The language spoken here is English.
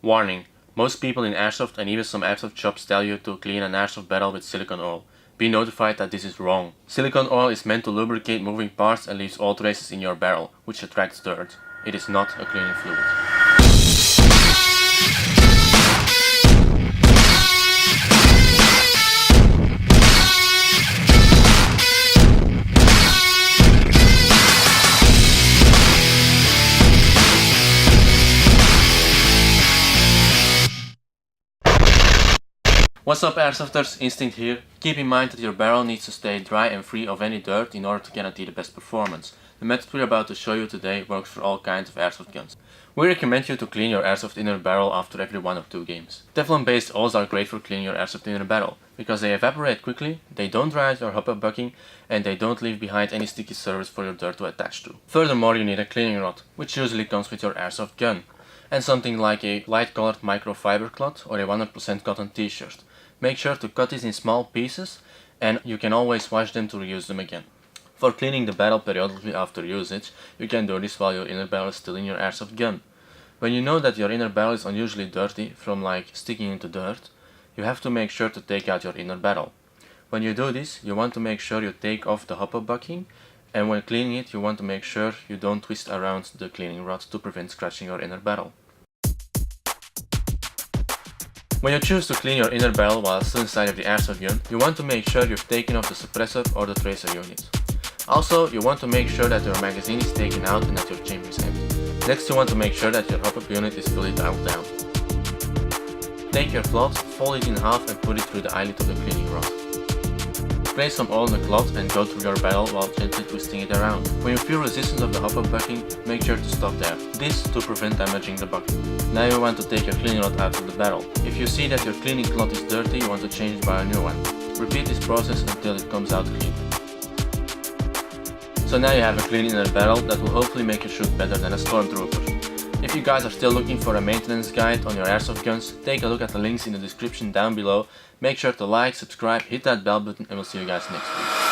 Warning: most people in Airsoft and even some Airsoft shops tell you to clean an Airsoft barrel with silicone oil. Be notified that this is wrong. Silicone oil is meant to lubricate moving parts and leaves oil traces in your barrel, which attracts dirt. It is not a cleaning fluid. What's up Airsofters, Instinct here. Keep in mind that your barrel needs to stay dry and free of any dirt in order to guarantee the best performance. The method we're about to show you today works for all kinds of Airsoft guns. We recommend you to clean your Airsoft inner barrel after every 1 or 2 games. Teflon based oils are great for cleaning your Airsoft inner barrel, because they evaporate quickly, they don't dry out your hopper bucking, and they don't leave behind any sticky surface for your dirt to attach to. Furthermore, you need a cleaning rod, which usually comes with your Airsoft gun, and something like a light colored microfiber cloth or a 100% cotton t-shirt. Make sure to cut these in small pieces, and you can always wash them to reuse them again. For cleaning the barrel periodically after usage, you can do this while your inner barrel is still in your Airsoft gun. When you know that your inner barrel is unusually dirty from like sticking into dirt, you have to make sure to take out your inner barrel. When you do this, you want to make sure you take off the hopper bucking, and when cleaning it you want to make sure you don't twist around the cleaning rod to prevent scratching your inner barrel. When you choose to clean your inner barrel while still inside of the Airsoft gun, you want to make sure you've taken off the suppressor or the tracer unit. Also, you want to make sure that your magazine is taken out and that your chamber is empty. Next, you want to make sure that your hop-up unit is fully dialed down. Take your cloth, fold it in half and put it through the eyelet of the cleaning rod. Spray some oil on the cloth and go through your barrel while gently twisting it around. When you feel resistance of the hop-up bucking, make sure to stop there. This to prevent damaging the bucking. Now you want to take your cleaning rod out of the barrel. If you see that your cleaning cloth is dirty, you want to change it by a new one. Repeat this process until it comes out clean. So now you have a clean inner barrel that will hopefully make you shoot better than a stormtrooper. If you guys are still looking for a maintenance guide on your Airsoft guns, take a look at the links in the description down below. Make sure to like, subscribe, hit that bell button, and we'll see you guys next week.